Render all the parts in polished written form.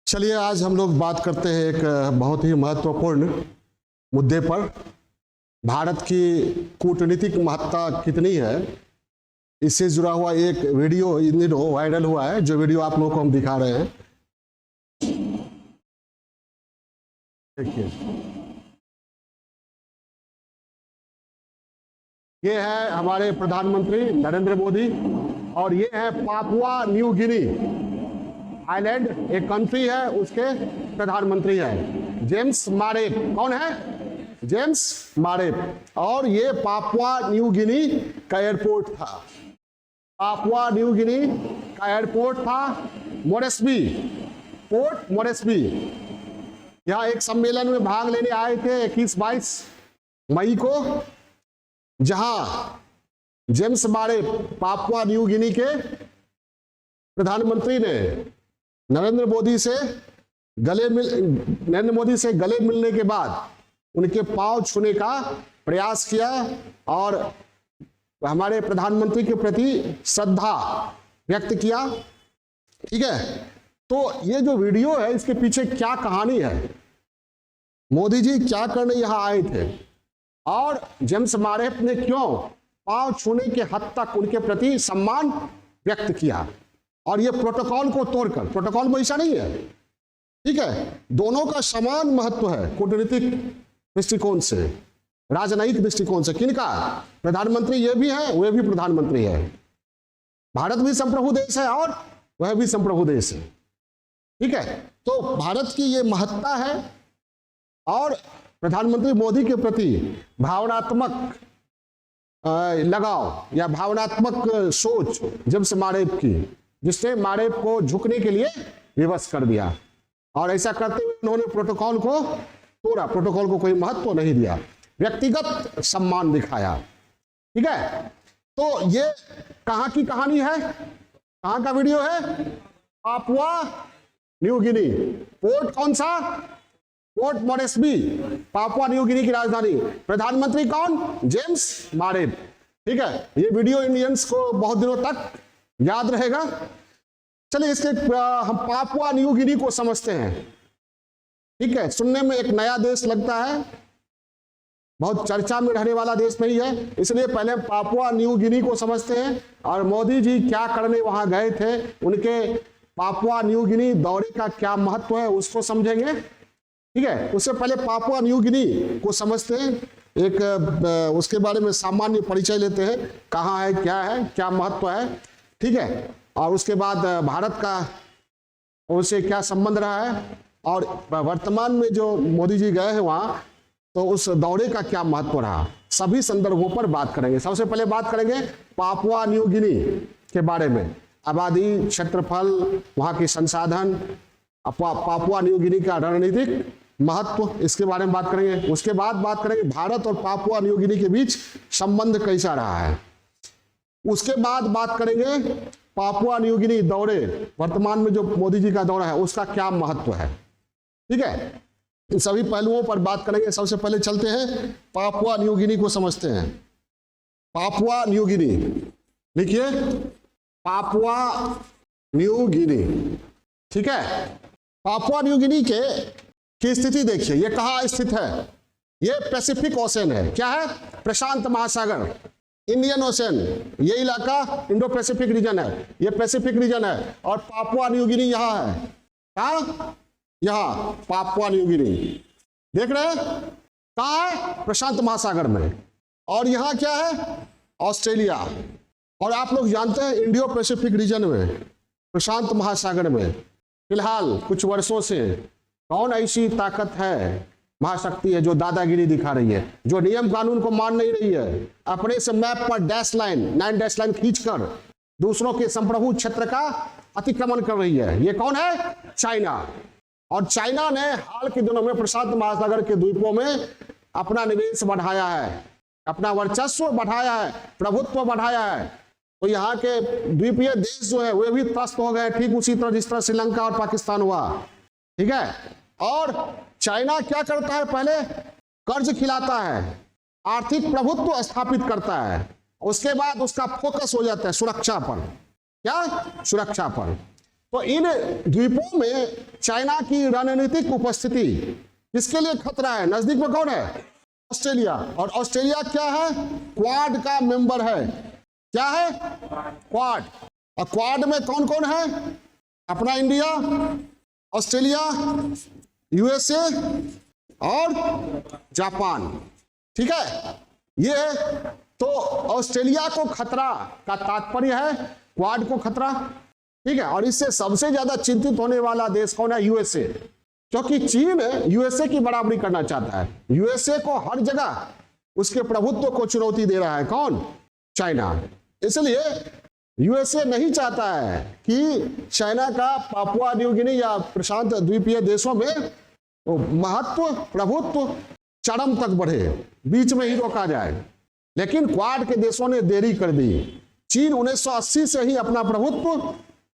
चलिए आज हम लोग बात करते हैं एक बहुत ही महत्वपूर्ण मुद्दे पर। भारत की कूटनीतिक महत्ता कितनी है, इससे जुड़ा हुआ एक वीडियो इन दिनों वायरल हुआ है, जो वीडियो आप लोगों को हम दिखा रहे हैं। देखिए, ये है हमारे प्रधानमंत्री नरेंद्र मोदी और ये है पापुआ न्यू गिनी आइलैंड, एक कंट्री है, उसके प्रधानमंत्री है जेम्स मारेप। कौन है? जेम्स मारेप। और ये पापुआ न्यू गिनी का एयरपोर्ट था। पापुआ न्यू गिनी का एयरपोर्ट था मोरेस्बी, पोर्ट मोरेस्बी। यहाँ एक सम्मेलन में भाग लेने आए थे 21-22 मई को, जहां जेम्स मारेप पापुआ न्यू गिनी के प्रधानमंत्री ने नरेंद्र मोदी से गले मिलने के बाद उनके पांव छूने का प्रयास किया और हमारे प्रधानमंत्री के प्रति श्रद्धा व्यक्त किया। ठीक है, तो ये जो वीडियो है इसके पीछे क्या कहानी है, मोदी जी क्या करने यहां आए थे और जेम्स मारेप ने क्यों पांव छूने के हद तक उनके प्रति सम्मान व्यक्त किया, और ये प्रोटोकॉल को तोड़कर, प्रोटोकॉल में ऐसा नहीं है, ठीक है, दोनों का समान महत्व है कूटनीतिक दृष्टिकोण से, राजनयिक दृष्टिकोण से। किनका? प्रधानमंत्री ये भी है, वह भी प्रधानमंत्री है। भारत भी संप्रभु देश है और वह भी संप्रभु देश है। ठीक है, तो भारत की ये महत्ता है और प्रधानमंत्री मोदी के प्रति भावनात्मक लगाव या भावनात्मक सोच जेम्स मारेप की, जिसने मारेप को झुकने के लिए विवश कर दिया, और ऐसा करते हुए उन्होंने प्रोटोकॉल को तोड़ा, प्रोटोकॉल को कोई महत्व नहीं दिया, व्यक्तिगत सम्मान दिखाया। ठीक है, तो ये कहां की कहानी है, कहां का वीडियो है? पापुआ न्यू गिनी, पोर्ट कौन सा? पोर्ट मोरेस्बी, पापुआ न्यू गिनी की राजधानी। प्रधानमंत्री कौन? जेम्स मारेप। ठीक है, ये वीडियो इंडियंस को बहुत दिनों तक याद रहेगा। चलिए इसके हम पापुआ न्यू गिनी को समझते हैं। ठीक है, सुनने में एक नया देश लगता है, बहुत चर्चा में रहने वाला देश नहीं है, इसलिए पहले हम पापुआ न्यू गिनी को समझते हैं और मोदी जी क्या करने वहां गए थे, उनके पापुआ न्यू गिनी दौरे का क्या महत्व है उसको समझेंगे। ठीक है, उससे पहले पापुआ न्यू गिनी को समझते हैं, एक उसके बारे में सामान्य परिचय लेते हैं, कहाँ है, क्या महत्व है। ठीक है, और उसके बाद भारत का उनसे क्या संबंध रहा है, और वर्तमान में जो मोदी जी गए हैं वहां, तो उस दौरे का क्या महत्व रहा, सभी संदर्भों पर बात करेंगे। सबसे पहले बात करेंगे पापुआ न्यू गिनी के बारे में, आबादी, क्षेत्रफल, वहां के संसाधन, पापुआ न्यू गिनी का रणनीतिक महत्व, इसके बारे में बात करेंगे। उसके बाद बात करेंगे भारत और पापुआ न्यू गिनी के बीच संबंध कैसा रहा है। उसके बाद बात करेंगे पापुआ न्यू गिनी दौरे, वर्तमान में जो मोदी जी का दौरा है उसका क्या महत्व है। ठीक है, इन सभी पहलुओं पर बात करेंगे। सबसे पहले चलते हैं पापुआ न्यू गिनी को समझते हैं। पापुआ न्यू गिनी, लिखिए पापुआ न्यू गिनी। ठीक है, पापुआ न्यू गिनी की स्थिति देखिए, ये कहाँ स्थित है? ये पैसिफिक ओशन है। क्या है? प्रशांत महासागर, इंडियन ओशन, ये इलाका इंडो पैसिफिक रीजन है, ये पैसिफिक रीजन है, और पापुआ न्यू गिनी यहाँ है। कहाँ? यहाँ पापुआ न्यू गिनी, देख रहे हैं कहाँ है? प्रशांत महासागर में। और यहाँ क्या है? ऑस्ट्रेलिया। और आप लोग जानते हैं इंडो पैसिफिक रीजन में, प्रशांत महासागर में फिलहाल कुछ वर्षों से कौन ऐसी ताकत है, महाशक्ति है, जो दादागिरी दिखा रही है, जो नियम कानून को मान नहीं रही है, अपने से मैप पर 9 डैश लाइन खींचकर दूसरों के संप्रभु क्षेत्र का अतिक्रमण कर रही है। ये कौन है? चाइना। और चाइना ने हाल के दिनों में प्रशांत महासागर के द्वीपों में अपना निवेश बढ़ाया है, अपना वर्चस्व बढ़ाया है, प्रभुत्व बढ़ाया है। तो यहाँ के द्वीपीय देश जो है वे भी त्रस्त हो गए, ठीक उसी तरह जिस तरह श्रीलंका और पाकिस्तान हुआ। ठीक है, और चाइना क्या करता है? पहले कर्ज खिलाता है, आर्थिक प्रभुत्व स्थापित करता है, उसके बाद उसका फोकस हो जाता है सुरक्षा पर। क्या? सुरक्षा पर। तो इन द्वीपों में चाइना की रणनीतिक उपस्थिति किसके लिए खतरा है? नजदीक में कौन है? ऑस्ट्रेलिया। और ऑस्ट्रेलिया क्या है? क्वाड का मेंबर है। क्या है? क्वाड। और क्वाड में कौन कौन है? अपना इंडिया, ऑस्ट्रेलिया, यूएसए और जापान। ठीक है, ये तो ऑस्ट्रेलिया को खतरा का तात्पर्य है क्वाड को खतरा। ठीक है, और इससे सबसे ज्यादा चिंतित होने वाला देश कौन है? यूएसए। क्योंकि चीन यूएसए की बराबरी करना चाहता है। यूएसए को हर जगह उसके प्रभुत्व को चुनौती दे रहा है कौन? चाइना। इसलिए यूएसए नहीं चाहता है कि चाइना का पापुआ न्यू गिनी या प्रशांत द्वीपीय देशों में महत्व, प्रभुत्व चरम तक बढ़े, बीच में ही रोका जाए। लेकिन क्वाड के देशों ने देरी कर दी। चीन 1980 से ही अपना प्रभुत्व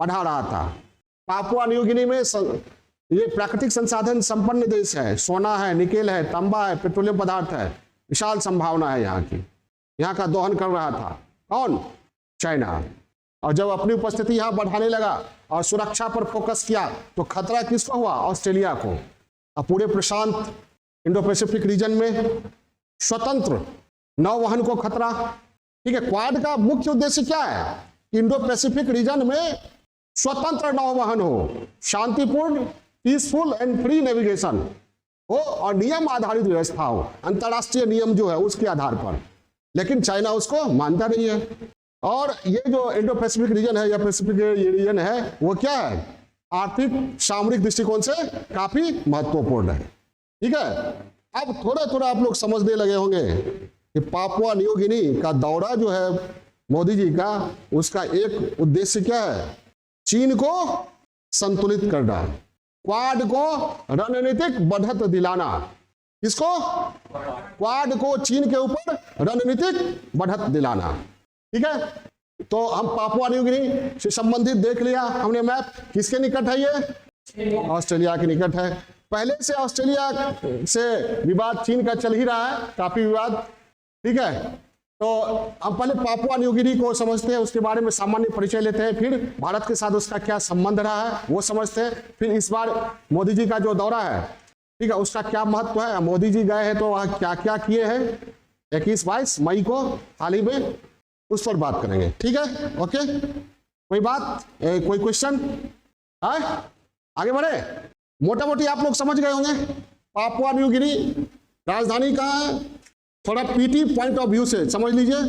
बढ़ा रहा था। पापुआ न्यू गिनी में ये प्राकृतिक संसाधन संपन्न देश है, सोना है, निकेल है, तांबा है, पेट्रोलियम पदार्थ है, विशाल संभावना है यहाँ की। यहाँ का दोहन कर रहा था कौन? चाइना। और जब अपनी उपस्थिति यहाँ बढ़ाने लगा और सुरक्षा पर फोकस किया तो खतरा किसको हुआ? ऑस्ट्रेलिया को। और पूरे प्रशांत इंडो पैसिफिक रीजन में स्वतंत्र नौवहन को खतरा। ठीक है, क्वाड का मुख्य उद्देश्य क्या है? इंडो पैसिफिक रीजन में स्वतंत्र नौवहन हो, शांतिपूर्ण, पीसफुल एंड फ्री नेविगेशन हो और नियम आधारित व्यवस्था हो, अंतरराष्ट्रीय नियम जो है उसके आधार पर। लेकिन चाइना उसको मानता नहीं है। और ये जो इंडो पैसिफिक रीजन है या पैसिफिक रीजन है वो क्या है? आर्थिक सामरिक दृष्टिकोण से काफी महत्वपूर्ण है। ठीक है, अब थोड़ा थोड़ा आप लोग समझने लगे होंगे कि पापुआ न्यू गिनी का दौरा जो है मोदी जी का, उसका एक उद्देश्य क्या है? चीन को संतुलित करना, क्वाड को रणनीतिक बढ़त दिलाना। किसको? क्वाड को चीन के ऊपर रणनीतिक बढ़त दिलाना। ठीक है, तो हम पापुआ न्यू गिनी से संबंधित देख लिया हमने मैप। किसके निकट है ये? ऑस्ट्रेलिया के निकट है। पहले से ऑस्ट्रेलिया से विवाद चीन का चल ही रहा है, काफी विवाद। ठीक है, तो हम पहले पापुआ न्यू गिनी को समझते हैं, उसके बारे में सामान्य परिचय लेते हैं, फिर भारत के साथ उसका क्या संबंध रहा है वो समझते हैं, फिर इस बार मोदी जी का जो दौरा है, ठीक है, उसका क्या महत्व है, मोदी जी गए हैं तो वह क्या क्या किए हैं 21-22 मई को हाल ही में, उस पर बात करेंगे। ठीक है, ओके, कोई बात, कोई क्वेश्चन है? आगे बढ़े। मोटा मोटी आप लोग समझ गए होंगे पापुआ न्यू गिनी राजधानी कहाँ है। थोड़ा पीटी पॉइंट ऑफ व्यू से समझ लीजिए,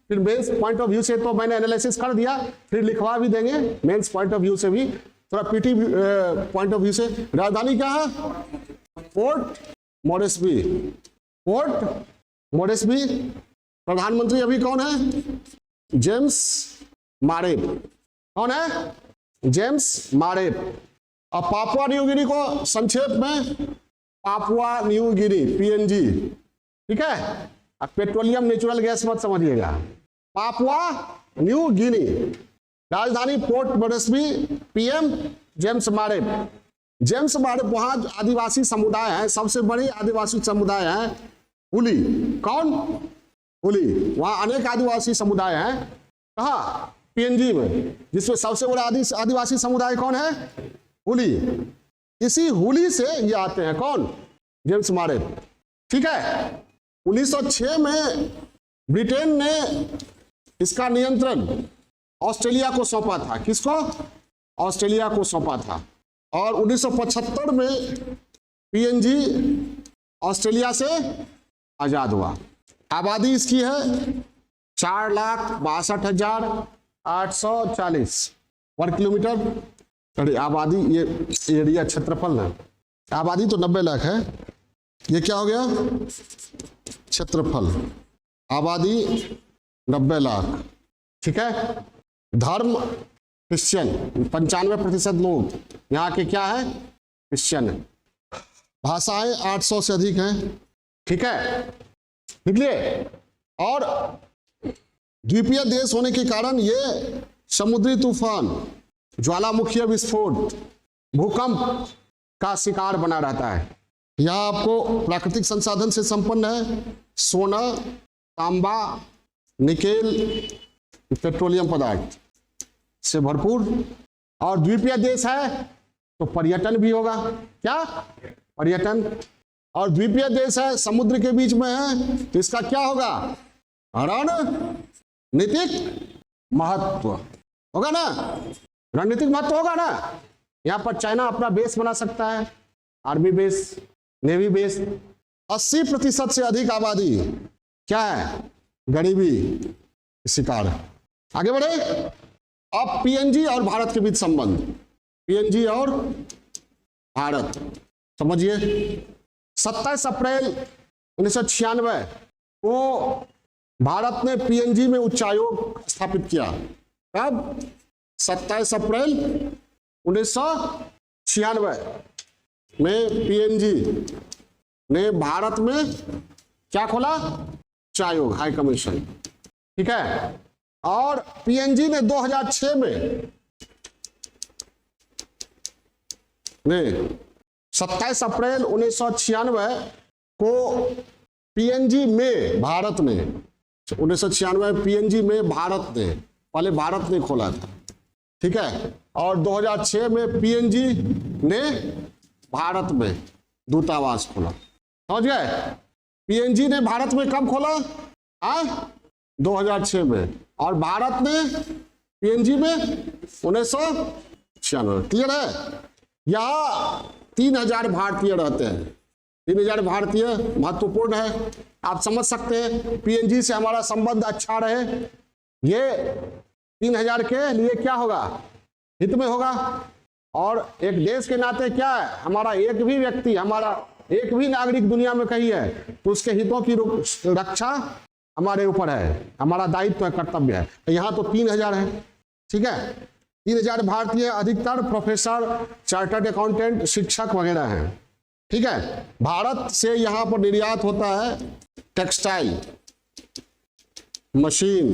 फिर मेंस पॉइंट ऑफ व्यू से तो मैंने एनालिसिस कर दिया, फिर लिखवा भी देंगे मेंस पॉइंट ऑफ व्यू से भी। थोड़ा पीटी पॉइंट ऑफ व्यू से राजधानी क्या है? Port Moresby. Port Moresby. प्रधानमंत्री अभी कौन है? जेम्स मारेप। कौन है? जेम्स मारेप। और पापुआ न्यू गिनी को संक्षेप में पापुआ न्यू गिनी, पीएनजी। ठीक है, अब पेट्रोलियम नेचुरल गैस मत समझिएगा। पापुआ न्यू गिनी, राजधानी Port Moresby, PM James Marape. James Marape, वहां आदिवासी समुदाय है, सबसे बड़ी आदिवासी समुदाय है हुली। कौन? हुली। वहां अनेक आदिवासी समुदाय हैं। कहाँ? पीएनजी में, जिसमें सबसे बड़ा आदिवासी समुदाय कौन है? हुली। इसी हुली से ये आते हैं कौन? जेम्स मारेप। ठीक है, 1906 में ब्रिटेन ने इसका नियंत्रण ऑस्ट्रेलिया को सौंपा था। किसको? ऑस्ट्रेलिया को सौंपा था। और 1975 में पीएनजी ऑस्ट्रेलिया से आजाद हुआ। आबादी इसकी है 4,62,840 वर्ग किलोमीटर। अरे आबादी, ये एरिया क्षेत्रफल है, आबादी तो 90 लाख है, ये क्या हो गया? क्षेत्रफल। आबादी 90 लाख। ठीक है, धर्म क्रिश्चियन, 95% लोग यहाँ के क्या है? क्रिश्चियन है। भाषाएं 800 से अधिक हैं। ठीक है, निकलिए। और द्वीपीय देश होने के कारण ये समुद्री तूफान, ज्वालामुखीय विस्फोट, भूकंप का शिकार बना रहता है। यहाँ आपको प्राकृतिक संसाधन से संपन्न है, सोना, तांबा, निकेल, पेट्रोलियम पदार्थ से भरपूर और द्वीपीय देश है तो पर्यटन भी होगा। क्या? पर्यटन। और द्वीपीय देश है, समुद्र के बीच में है, तो इसका क्या होगा? रणनीतिक महत्व होगा ना, रणनीतिक महत्व होगा ना। यहां पर चाइना अपना बेस बना सकता है, आर्मी बेस, नेवी बेस। 80% से अधिक आबादी क्या है? गरीबी शिकार। आगे बढ़े। अब पीएनजी और भारत के बीच संबंध, पीएनजी और भारत समझिए। 27 अप्रैल 1996 को भारत ने पीएनजी में उच्चायोग स्थापित किया। कब? 27 अप्रैल 1996 में पीएनजी ने भारत में क्या खोला? उच्चायोग, हाई कमीशन। ठीक है। और पीएनजी ने 2006 में 27 अप्रैल 1996 को पीएनजी में भारत ने 1996 पीएनजी में भारत ने, पहले भारत ने खोला था। ठीक है। और 2006 में पीएनजी ने भारत में दूतावास खोला। समझ गए? पीएनजी ने भारत में कब खोला? 2006 में। और भारत ने पीएनजी में 1996। क्लियर है? यहाँ 3000 भारतीय रहते हैं। 3000 भारतीय महत्वपूर्ण है। आप समझ सकते हैं पीएनजी से हमारा संबंध अच्छा रहे, ये 3000 के लिए क्या होगा? हित में होगा। और एक देश के नाते क्या है? हमारा एक भी व्यक्ति, हमारा एक भी नागरिक दुनिया में कहीं है तो उसके हितों की रक्षा हमारे ऊपर है, हमारा दायित्व है, कर्तव्य है। तो यहाँ तो 3000 है। ठीक है। 3000 भारतीय, अधिकतर प्रोफेसर, चार्टर्ड अकाउंटेंट, शिक्षक वगैरह हैं। ठीक है। भारत से यहाँ पर निर्यात होता है टेक्सटाइल, मशीन,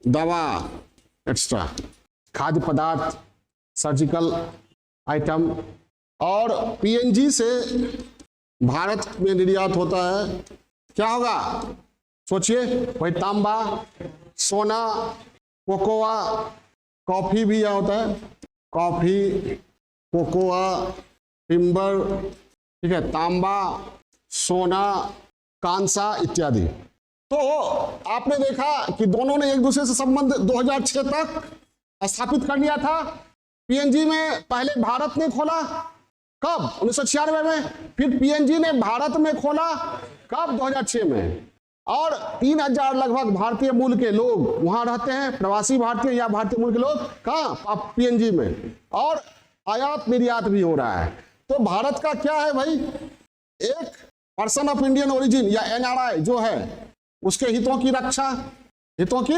दवा, एक्स्ट्रा, खाद्य पदार्थ, सर्जिकल आइटम। और पीएनजी से भारत में निर्यात होता है क्या होगा? सोचिए, वही तांबा, सोना, कोकोआ, कॉफी भी यह होता है, कॉफी, कोकोआ, टिम्बर। ठीक है। तांबा, सोना, कांसा इत्यादि। तो आपने देखा कि दोनों ने एक दूसरे से संबंध 2006 तक स्थापित कर लिया था। पीएनजी में पहले भारत ने खोला, कब? 1996 में। फिर पीएनजी ने भारत में खोला, कब? 2006 में। और 3000 लगभग भारतीय मूल के लोग वहां रहते हैं, प्रवासी भारतीय या भारतीय मूल के लोग। कहां? पीएनजी में। और आयात निर्यात भी हो रहा है। तो भारत का क्या है भाई? एक पर्सन ऑफ इंडियन ओरिजिन या एनआरआई जो है, उसके हितों की रक्षा, हितों की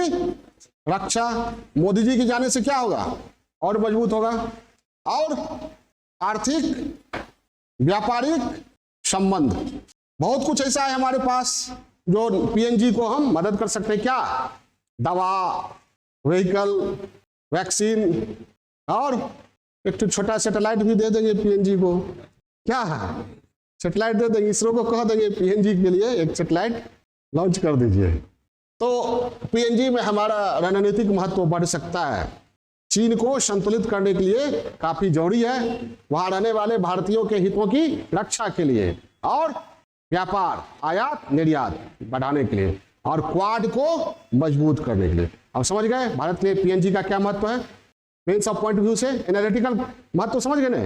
रक्षा मोदी जी के जाने से क्या होगा? और मजबूत होगा। और आर्थिक, व्यापारिक संबंध, बहुत कुछ ऐसा है हमारे पास जो पीएनजी को हम मदद कर सकते हैं। क्या? दवा, व्हीकल, वैक्सीन। और एक छोटा सैटेलाइट भी दे देंगे पीएनजी को। क्या है? सैटेलाइट दे देंगे, इसरो को कह देंगे पीएनजी के लिए एक सैटेलाइट लॉन्च कर दीजिए। तो पीएनजी में हमारा रणनीतिक महत्व बढ़ सकता है। चीन को संतुलित करने के लिए काफी जरूरी है, वहां रहने वाले भारतीयों के हितों की रक्षा के लिए, और व्यापार, आयात निर्यात बढ़ाने के लिए, और क्वाड को मजबूत करने के लिए। अब समझ गए भारत के लिए पीएनजी का क्या महत्व है? मेन सब पॉइंट व्यू से एनालिटिकल महत्व समझ गए ना?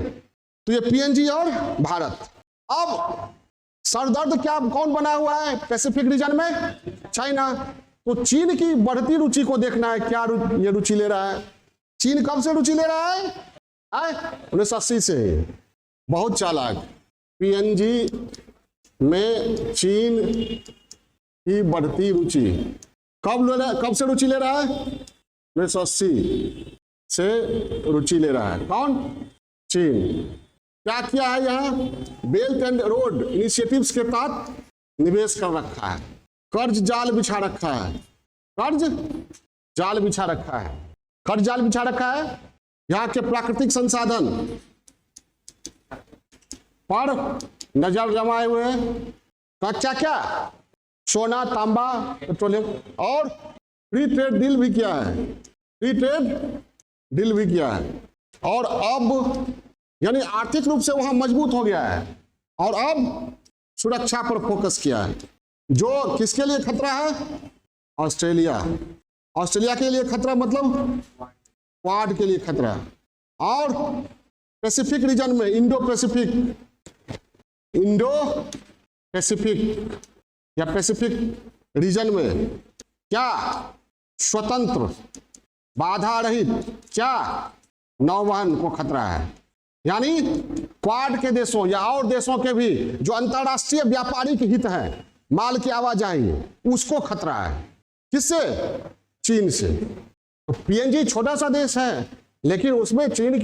तो ये पीएनजी और भारत। अब सरदर्द क्या कौन बना हुआ है पैसिफिक रीजन में? चाइना। तो चीन की बढ़ती रुचि को देखना है, क्या ये रुचि ले रहा है? चीन कब से रुचि ले रहा है? 1980 से। बहुत चालाक। पीएनजी में चीन की बढ़ती रुचि कब से रुचि ले रहा है? 1980 से रुचि ले रहा है। कौन? चीन। क्या किया है? यहाँ बेल्ट एंड रोड इनिशिएटिव्स के तहत निवेश कर रखा है, कर्ज जाल बिछा रखा है, कर्ज जाल बिछा रखा है, कर्ज जाल बिछा रखा है। यहाँ के प्राकृतिक संसाधन पर नजर जमाए हुए हैं। क्या क्या? सोना, तांबा, पेट्रोलियम। और फ्री ट्रेड डील भी किया है, फ्री ट्रेड डील भी किया है। और अब यानी आर्थिक रूप से वहां मजबूत हो गया है और अब सुरक्षा पर फोकस किया है। जो किसके लिए खतरा है? ऑस्ट्रेलिया। ऑस्ट्रेलिया के लिए खतरा मतलब क्वाड के लिए खतरा। और पैसिफिक रीजन में इंडो पैसिफिक या पैसिफिक रीजन में क्या स्वतंत्र बाधा रहित क्या नौवहन को खतरा है। यानी क्वाड के देशों या और देशों के भी जो अंतरराष्ट्रीय व्यापारिक हित है, माल की आवाजाही, उसको खतरा है। किससे? चीन से। तो पीएनजी छोटा सा देश है, लेकिन उसमें चीन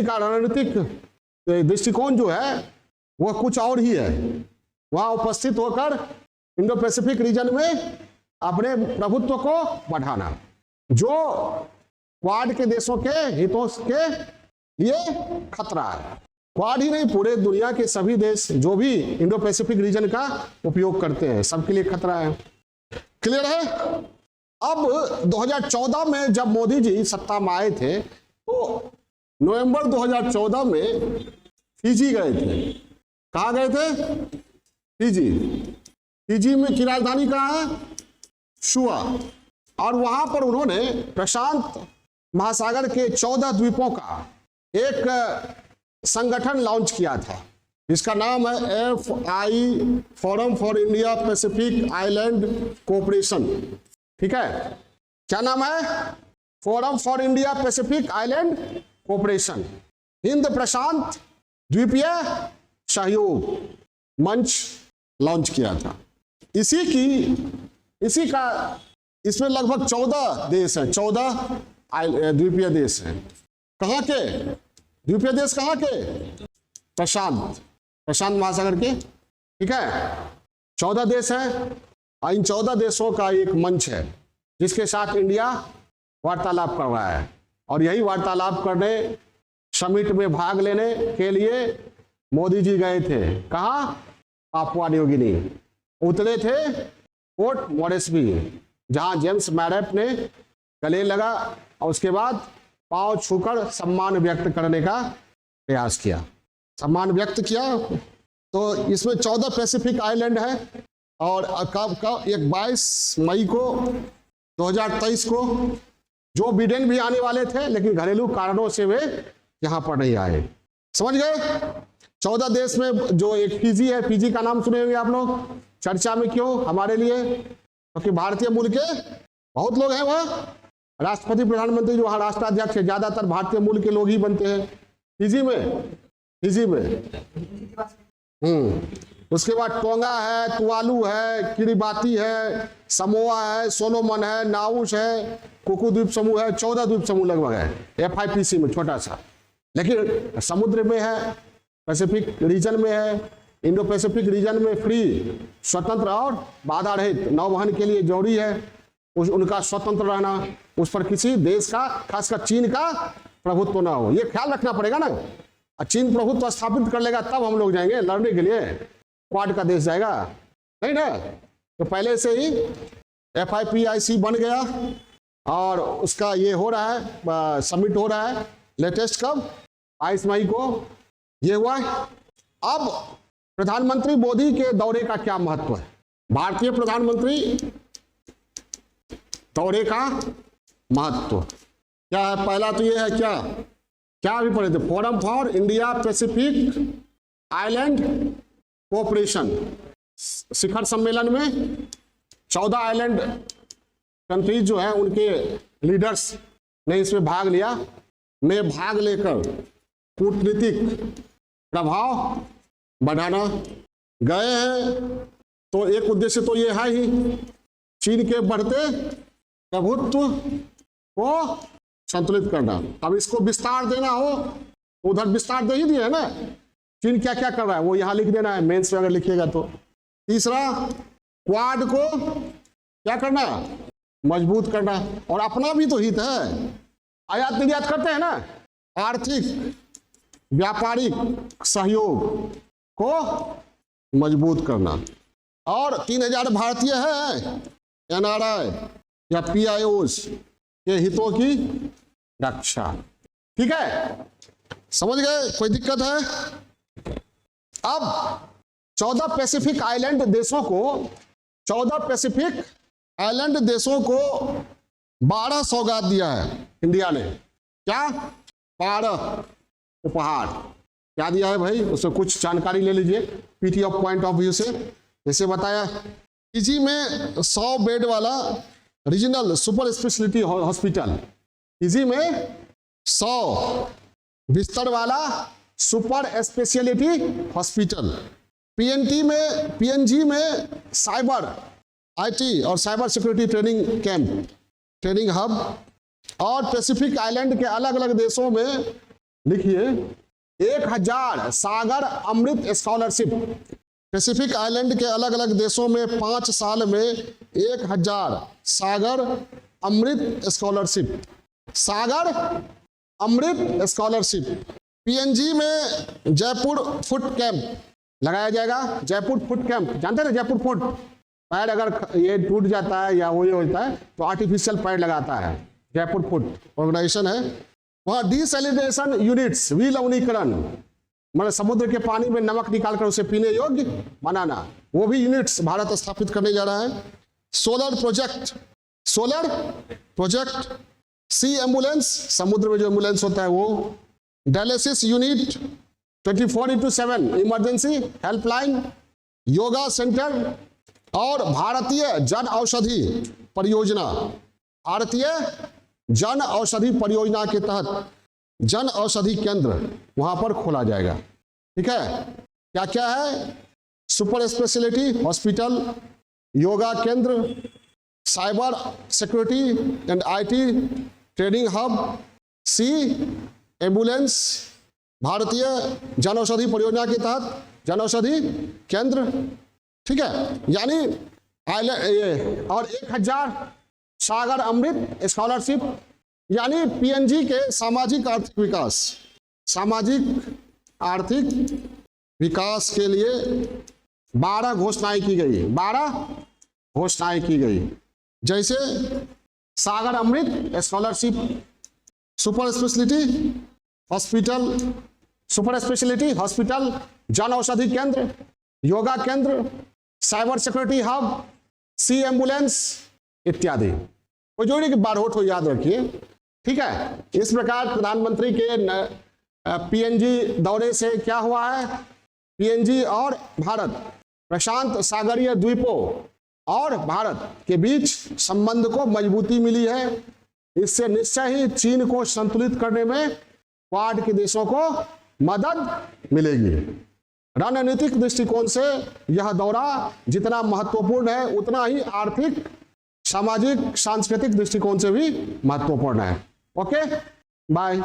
का रणनीतिक दृष्टिकोण जो है वह कुछ और ही है। वहां उपस्थित होकर इंडो पैसिफिक रीजन में अपने प्रभुत्व को बढ़ाना, जो क्वाड के देशों के हितों के लिए खतरा है। क्वाड ही नहीं, पूरे दुनिया के सभी देश जो भी इंडो पैसिफिक रीजन का उपयोग करते हैं, सबके लिए खतरा है। क्लियर है? अब 2014 में जब मोदी जी सत्ता में आए थे तो नवंबर 2014 में फिजी गए थे। कहाँ गए थे? फिजी। फिजी में की राजधानी कहाँ है? शुआ। और वहां पर उन्होंने प्रशांत महासागर के 14 द्वीपों का एक संगठन लॉन्च किया था, जिसका नाम है FI forum for India Pacific island cooperation. ठीक है, क्या नाम है? Forum for India Pacific island cooperation, हिंद प्रशांत द्वीपीय सहयोग मंच लॉन्च किया था। इसी का इसमें लगभग 14 देश हैं, 14 द्वीपीय देश हैं। कहाँ के द्वीपीय देश? कहाँ के? प्रशांत महासागर के। ठीक है, 14 देश हैं और इन 14 देशों का एक मंच है जिसके साथ इंडिया वार्तालाप कर रहा है। और यही वार्तालाप करने, समिट में भाग लेने के लिए मोदी जी गए थे। कहाँ? पापुआ न्यू गिनी। उतरे थे पोर्ट मोरेस्बी, जहां जेम्स मैरप ने गले लगा और उसके बाद पांव छूकर सम्मान व्यक्त करने का प्रयास किया, सम्मान व्यक्त किया। तो इसमें 14 पैसिफिक आइलैंड है और कब 22 मई को 2023 को जो बिडेन भी आने वाले थे, लेकिन घरेलू कारणों से वे यहां पर नहीं आए। समझ गए? 14 देश में जो एक फिजी है, फिजी का नाम सुने होंगे आप लोग, चर्चा में क्यों हमारे लिए? क्योंकि भारतीय मूल के बहुत लोग हैं वहाँ। राष्ट्रपति प्रधानमंत्री जो वहाँ राष्ट्राध्यक्ष है, ज्यादातर भारतीय मूल के लोग ही बनते हैं फिजी में। उसके बाद टोंगा है, तुवालू है, किरिबाती है, समोआ है, सोलोमन है, नाउस है, कुकू द्वीप समूह है, 14 द्वीप समूह लगभग है FIPC में, छोटा सा, लेकिन समुद्र में है, पैसिफिक रीजन में है। इंडो पैसिफिक रीजन में फ्री, स्वतंत्र और बाधा रहित नौवहन के लिए जरूरी है उनका स्वतंत्र रहना, उस पर किसी देश का, खासकर चीन का प्रभुत्व ना हो। ये ख्याल रखना पड़ेगा ना। चीन प्रभुत्व स्थापित कर लेगा तब हम लोग जाएंगे लड़ने के लिए, क्वाड का देश जाएगा नहीं ना। तो पहले से ही FIPIC बन गया और उसका ये हो रहा है, समिट हो रहा है लेटेस्ट, कब? 22 मई को ये हुआ। अब प्रधानमंत्री मोदी के दौरे का क्या महत्व है? भारतीय प्रधानमंत्री दौरे का महत्व क्या है? पहला तो ये है, क्या अभी पढ़े थे, forum for India Pacific island cooperation शिखर सम्मेलन में 14 आइलैंड कंट्रीज जो है उनके लीडर्स ने इसमें भाग लिया। में भाग लेकर कूटनीतिक प्रभाव बढ़ाना गए हैं। तो एक उद्देश्य तो ये है ही, चीन के बढ़ते प्रभुत्व को संतुलित करना। अब इसको विस्तार देना हो तो उधर विस्तार दे ही दिए है ना। चीन क्या क्या कर रहा है वो यहाँ लिख देना है, मेंस में अगर लिखिएगा तो। तीसरा, क्वाड को क्या करना? मजबूत करना। और अपना भी तो हित है, आयात निर्यात करते हैं ना, आर्थिक व्यापारिक सहयोग को मजबूत करना। और 3000 भारतीय है NRI या PIOs के हितों की रक्षा। ठीक है, समझ गए? कोई दिक्कत है? अब 14 पैसिफिक आइलैंड देशों को 14 पैसिफिक आइलैंड देशों को 12 सौगात दिया है इंडिया ने। क्या? 12 उपहार। क्या दिया है भाई? उससे कुछ जानकारी ले लीजिए PT of point of view से। जैसे बताया, पीजी में 100 बेड वाला regional super speciality hospital, PG में 100 बिस्तर वाला सुपर स्पेशलिटी हॉस्पिटल, पीएनजी में साइबर आईटी और cyber security training camp, training hub, और पैसिफिक आइलैंड के अलग अलग देशों में लिखिए 1000 सागर अमृत स्कॉलरशिप। पैसिफिक आइलैंड के अलग अलग देशों में 5 साल में 1000 सागर अमृत स्कॉलरशिप, सागर अमृत स्कॉलरशिप। पीएनजी में जयपुर फुट कैंप लगाया जाएगा। जयपुर फुट कैंप जानते हैं ना? जयपुर फुट, पैर अगर ये टूट जाता है या वो ये होता है तो आर्टिफिशियल पैर लगाता है। जयपुर फुट ऑर्गेनाइजेशन है। वहाँ डिसैलिनेशन यूनिट्स, विलवणीकरण, मतलब समुद्र के पानी में नमक निकालकर उसे पीने योग्य बनाना, वो भी यूनिट्स भारत स्थापित करने जा रहा है। सोलर प्रोजेक्ट, सी एम्बुलेंस, समुद्र में जो एम्बुलेंस होता है वो, dialysis unit, 24/7 emergency helpline, yoga centre, और भारतीय जन औषधि परियोजना। भारतीय जन औषधि परियोजना के तहत जन औषधि केंद्र वहां पर खोला जाएगा। ठीक है, क्या क्या है? सुपर स्पेशलिटी हॉस्पिटल, योगा केंद्र, cyber security and IT training hub, C ambulance, Bharatiya Jan औषधि परियोजना के तहत जन औषधि केंद्र। ठीक है, यानी और 1000 सागर अमृत स्कॉलरशिप, यानी पीएनजी के सामाजिक आर्थिक विकास, सामाजिक आर्थिक विकास के लिए 12 घोषणाएं की गई, 12 घोषणाएं की गई। जैसे Sagar Amrit scholarship, super speciality hospital, super speciality hospital, Jan Aushadhi केंद्र, योगा केंद्र, साइबर सिक्योरिटी हब, सी एम्बुलेंस इत्यादि। कोई जोड़ी की बार हो याद रखिए। ठीक है, इस प्रकार प्रधानमंत्री के पीएनजी दौरे से क्या हुआ है? पीएनजी और भारत, प्रशांत सागरीय द्वीपों और भारत के बीच संबंध को मजबूती मिली है। इससे निश्चय ही चीन को संतुलित करने में क्वाड के देशों को मदद मिलेगी। रणनीतिक दृष्टिकोण से यह दौरा जितना महत्वपूर्ण है उतना ही आर्थिक, सामाजिक, सांस्कृतिक दृष्टिकोण से भी महत्वपूर्ण है। Okay, bye.